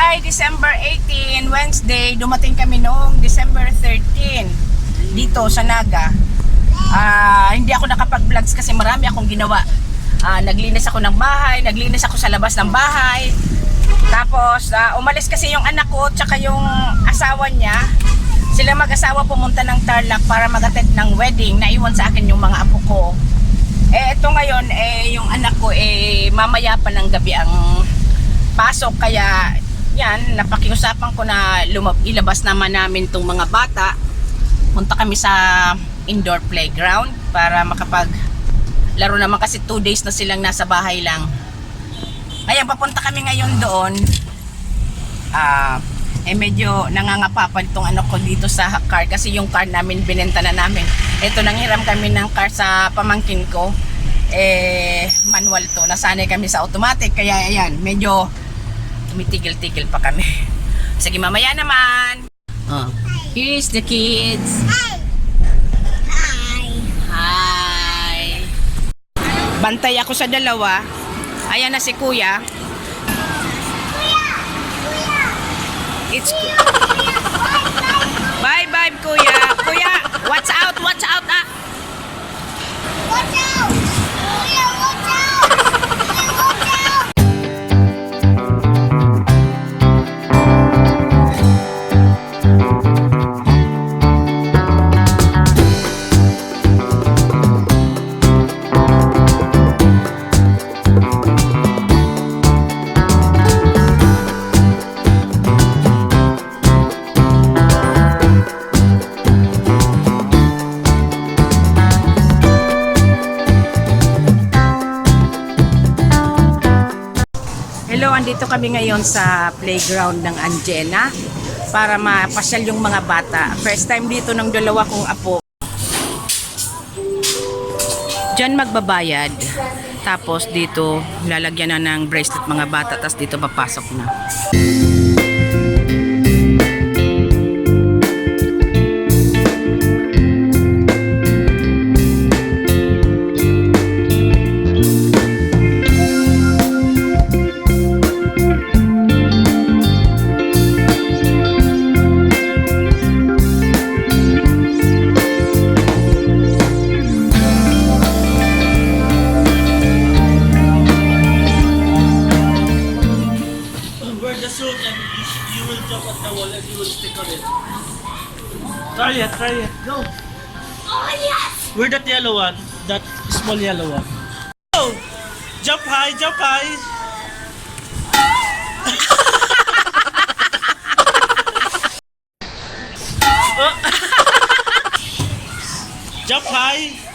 ay December 18, Wednesday. Dumating kami noong December 13 dito sa Naga. Hindi ako nakapag-vlogs kasi marami akong ginawa. Naglinis ako ng bahay, naglinis ako sa labas ng bahay. Tapos umalis kasi yung anak ko tsaka yung asawa niya. Sila mag-asawa pumunta ng Tarlac para mag-attend ng wedding. Naiwan sa akin yung mga apo ko. Ito ngayon, yung anak ko, mamaya pa ng gabi ang pasok. Kaya, yan, napakiusapan ko na ilabas naman namin itong mga bata. Punta kami sa indoor playground para laro naman kasi 2 days na silang nasa bahay lang. Kaya papunta kami ngayon doon. Medyo nangangapapan itong ano ko dito sa car kasi yung car namin binenta na namin. Ito, nanghiram kami ng car sa pamangkin ko. Manual to, nasanay kami sa automatic, kaya ayan, medyo tumitigil-tigil pa kami. Sige, mamaya naman. Here's the kids. Hi. Bantay ako sa dalawa. Ayan na si Kuya. It's bye bye Kuya. Kuya, watch out, watch out ah. Watch out! Kuya, watch out! Kuya, watch out! Hello, andito kami ngayon sa playground ng Anjena para mapasyal yung mga bata. First time dito ng dalawa kong apo. Diyan magbabayad. Tapos dito lalagyan na ng bracelet mga bata. Tapos dito papasok na. And you will jump at the wall and you will stick on it. Try it, try it. Go. Oh, yes! Where that yellow one? That small yellow one. Go! Jump high, jump high. Jump high.